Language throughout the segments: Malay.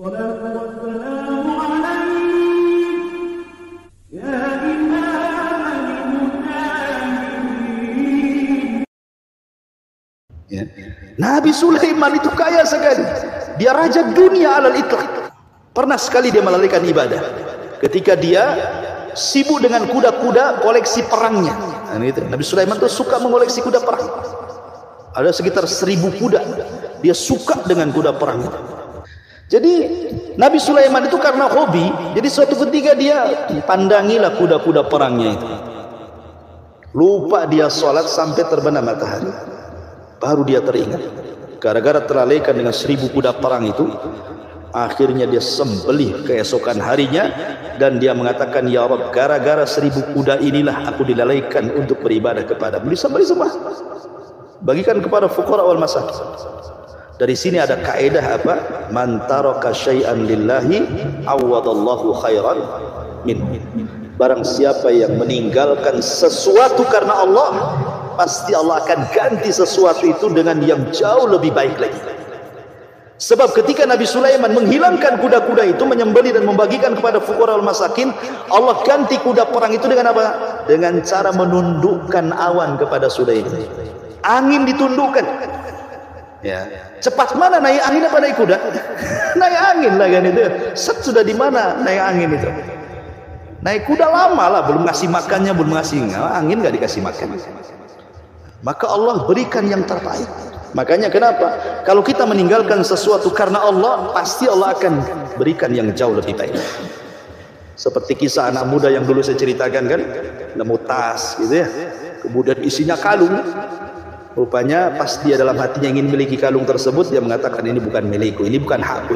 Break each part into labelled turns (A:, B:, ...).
A: Ya. Nabi Sulaiman itu kaya sekali. Dia raja dunia alal itlaq. Pernah sekali dia melalaikan ibadah ketika dia sibuk dengan kuda-kuda koleksi perangnya. Nah, itu. Nabi Sulaiman itu suka mengoleksi kuda perang. Ada sekitar 1000 kuda. Dia suka dengan kuda perang. Jadi Nabi Sulaiman itu karena hobi, jadi suatu ketika dia pandangilah kuda-kuda perangnya itu. Lupa dia sholat sampai terbenam matahari. Baru dia teringat. Gara-gara terlalaikan dengan 1000 kuda perang itu, akhirnya dia sembelih keesokan harinya dan dia mengatakan, ya Rabb, gara-gara 1000 kuda inilah aku dilalaikan untuk beribadah kepadamu. Disembelih semua, bagikan kepada fuqara wal masakin. Dari sini ada kaidah apa? Man taraka syai'an lillahi awadallahu khairan min. Barang siapa yang meninggalkan sesuatu karena Allah, pasti Allah akan ganti sesuatu itu dengan yang jauh lebih baik lagi. Sebab ketika Nabi Sulaiman menghilangkan kuda-kuda itu, menyembelih dan membagikan kepada fuqara wal masakin, Allah ganti kuda perang itu dengan apa? Dengan cara menundukkan awan kepada Sulaiman. Angin ditundukkan. Ya. Cepat mana naik angin apa naik kuda? Naik angin lah kan itu. Set sudah di mana naik angin itu? Naik kuda lama lah, belum ngasih makannya, belum ngasih angin, nggak dikasih makan. Maka Allah berikan yang terbaik. Makanya kenapa? Kalau kita meninggalkan sesuatu karena Allah, pasti Allah akan berikan yang jauh lebih baik. Seperti kisah anak muda yang dulu saya ceritakan kan, nemu tas gitu ya, kemudian isinya kalung. Rupanya pas dia dalam hatinya ingin memiliki kalung tersebut, dia mengatakan ini bukan milikku, ini bukan hakku.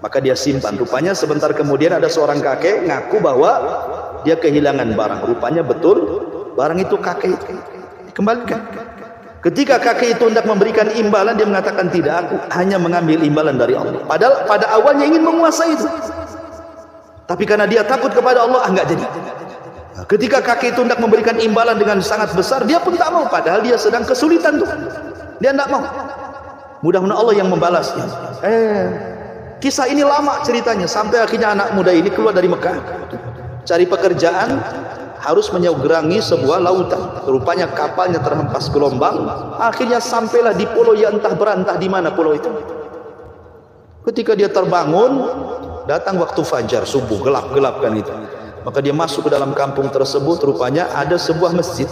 A: Maka dia simpan. Rupanya sebentar kemudian ada seorang kakek ngaku bahwa dia kehilangan barang. Rupanya betul barang itu kakek dikembalikan. Ketika kakek itu hendak memberikan imbalan, dia mengatakan tidak, aku hanya mengambil imbalan dari Allah. Padahal pada awalnya ingin menguasai itu, tapi karena dia takut kepada Allah, enggak jadi. Nah, ketika kakek itu hendak memberikan imbalan dengan sangat besar, dia pun tak mau, padahal dia sedang kesulitan tuh. Dia tidak mau. Mudah-mudahan Allah yang membalasnya. Kisah ini lama ceritanya, sampai akhirnya anak muda ini keluar dari Mekah, cari pekerjaan, harus menyeberangi sebuah lautan. Rupanya kapalnya terhempas gelombang, akhirnya sampailah di pulau yang entah berantah di mana pulau itu. Ketika dia terbangun, datang waktu fajar, subuh, gelap-gelap kan itu. Maka dia masuk ke dalam kampung tersebut, rupanya ada sebuah masjid.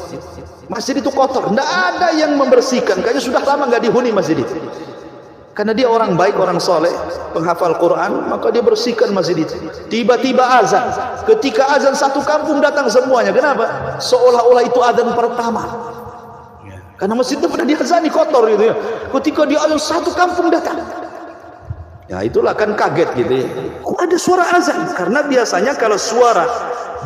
A: Masjid itu kotor, tidak ada yang membersihkan, kayaknya sudah lama nggak dihuni masjid itu. Karena dia orang baik, orang soleh, penghafal Quran, maka dia bersihkan masjid itu. Tiba-tiba azan. Ketika azan, satu kampung datang semuanya. Kenapa? Seolah-olah itu azan pertama. Karena masjid itu pernah diazani kotor gitu ya. Ketika dia azan, satu kampung datang. Ya itulah kan kaget gitu ya. Kok ada suara azan? Karena biasanya kalau suara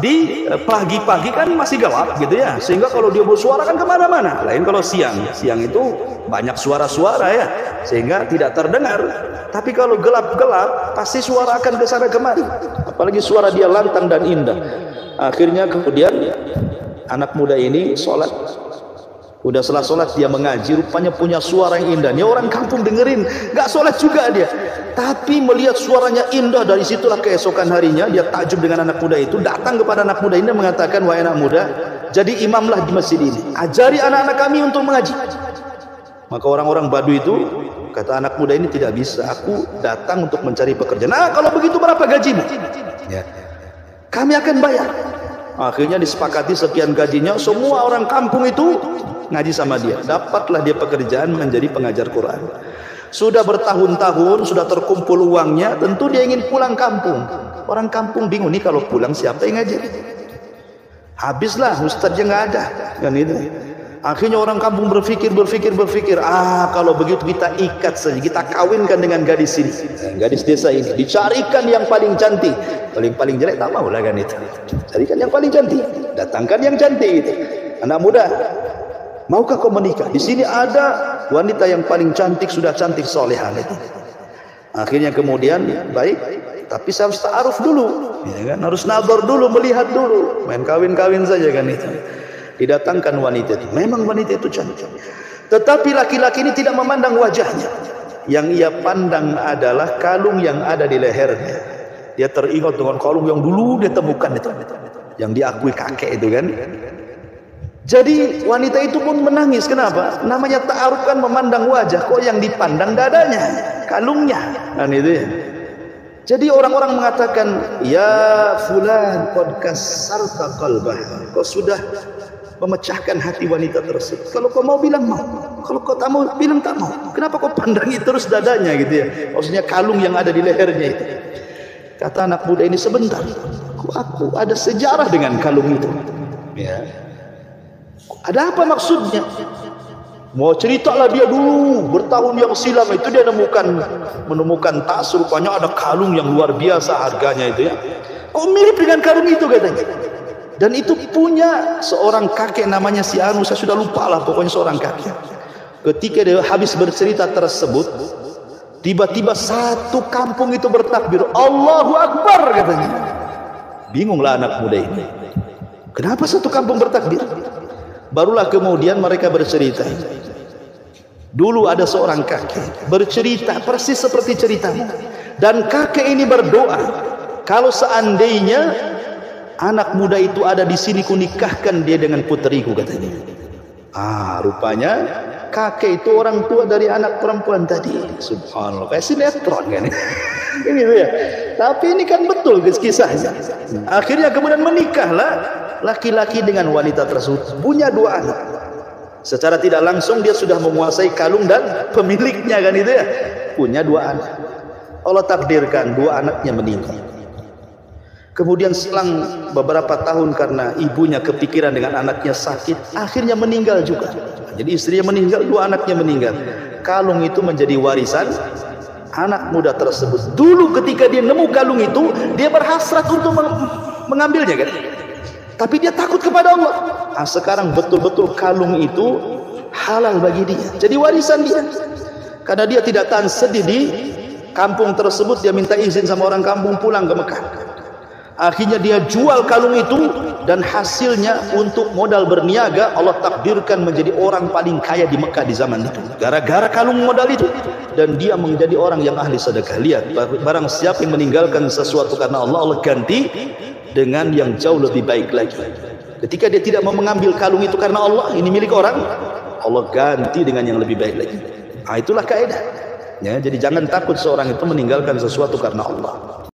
A: di pagi-pagi kan masih gelap gitu ya. Sehingga kalau dia bersuara kan kemana-mana. Lain kalau siang. Siang itu banyak suara-suara ya, sehingga tidak terdengar. Tapi kalau gelap-gelap, pasti suara akan kesana kemari. Apalagi suara dia lantang dan indah. Akhirnya kemudian anak muda ini sholat. Udah setelah sholat dia mengaji, rupanya punya suara yang indah. Ini orang kampung dengerin, nggak sholat juga dia. Tapi melihat suaranya indah, dari situlah keesokan harinya dia takjub dengan anak muda itu. Datang kepada anak muda ini dan mengatakan, wahai anak muda, jadi imamlah di masjid ini. Ajari anak-anak kami untuk mengaji. Maka orang-orang Baduy itu kata anak muda ini, tidak bisa, aku datang untuk mencari pekerjaan. Nah kalau begitu berapa gajimu? Ya, kami akan bayar. Akhirnya disepakati sekian gajinya, semua orang kampung itu ngaji sama dia. Dapatlah dia pekerjaan menjadi pengajar Quran. Sudah bertahun-tahun, sudah terkumpul uangnya, tentu dia ingin pulang kampung. Orang kampung bingung nih, kalau pulang siapa yang ngajar? Habislah, ustadznya nggak ada kan itu. Akhirnya orang kampung berpikir, kalau begitu kita ikat saja, kita kawinkan dengan gadis ini, gadis desa ini, dicarikan yang paling cantik. Paling jelek tak mau lah kan itu. Carikan yang paling cantik, datangkan yang cantik itu. Anak muda, maukah kau menikah? Di sini ada wanita yang paling cantik, sudah cantik solehah itu. Akhirnya kemudian baik, tapi saya harus ta'aruf dulu, ya kan? Harus nazar dulu, melihat dulu, main kawin-kawin saja kan itu. Didatangkan wanita itu, memang wanita itu cantik, tetapi laki-laki ini tidak memandang wajahnya. Yang ia pandang adalah kalung yang ada di lehernya. Dia teringat dengan kalung yang dulu dia temukan itu, yang diakui kakek itu kan. Jadi wanita itu pun menangis. Kenapa? Namanya ta'aruf kan memandang wajah, kok yang dipandang dadanya, kalungnya kan itu ya. Jadi orang-orang mengatakan, ya fulan qad kassarta qalbah, kau sudah memecahkan hati wanita tersebut. Kalau kau mau bilang mau, kalau kau tak mau bilang tak mau. Kenapa kau pandangi terus dadanya gitu ya? Maksudnya kalung yang ada di lehernya itu. Kata anak muda ini, sebentar, aku ada sejarah dengan kalung itu. Ya. Ada apa maksudnya? Mau ceritalah dia dulu bertahun yang silam itu dia menemukan tas, rupanya ada kalung yang luar biasa harganya itu ya. Kok mirip dengan kalung itu katanya. Dan itu punya seorang kakek namanya si Anu, saya sudah lupa lah pokoknya seorang kakek. Ketika dia habis bercerita tersebut, tiba-tiba satu kampung itu bertakbir, Allahu Akbar katanya. Bingunglah anak muda ini. Kenapa satu kampung bertakbir? Barulah kemudian mereka bercerita. Dulu ada seorang kakek bercerita persis seperti ceritamu. Dan kakek ini berdoa, kalau seandainya anak muda itu ada di sini, kunikahkan dia dengan puteriku katanya. Rupanya kakek itu orang tua dari anak perempuan tadi. Subhanallah, kayak sinetron kan. Ini ya. Tapi ini kan betul kisahnya. Akhirnya kemudian menikahlah laki-laki dengan wanita tersebut, punya 2 anak. Secara tidak langsung dia sudah menguasai kalung dan pemiliknya kan itu ya. Punya 2 anak. Allah takdirkan 2 anaknya meninggal. Kemudian selang beberapa tahun karena ibunya kepikiran dengan anaknya sakit, akhirnya meninggal juga. Jadi istrinya meninggal, 2 anaknya meninggal. Kalung itu menjadi warisan anak muda tersebut. Dulu ketika dia nemu kalung itu, dia berhasrat untuk mengambilnya kan. Tapi dia takut kepada Allah. Sekarang betul-betul kalung itu halal bagi dia. Jadi warisan dia. Karena dia tidak tahan sedih di kampung tersebut, dia minta izin sama orang kampung pulang ke Mekah. Akhirnya dia jual kalung itu dan hasilnya untuk modal berniaga, Allah takdirkan menjadi orang paling kaya di Mekah di zaman itu. Gara-gara kalung modal itu. Dan dia menjadi orang yang ahli sedekah. Lihat, barang siapa yang meninggalkan sesuatu karena Allah, Allah ganti dengan yang jauh lebih baik lagi. Ketika dia tidak mau mengambil kalung itu karena Allah, ini milik orang, Allah ganti dengan yang lebih baik lagi. Itulah kaidah. Ya, jadi jangan takut seorang itu meninggalkan sesuatu karena Allah.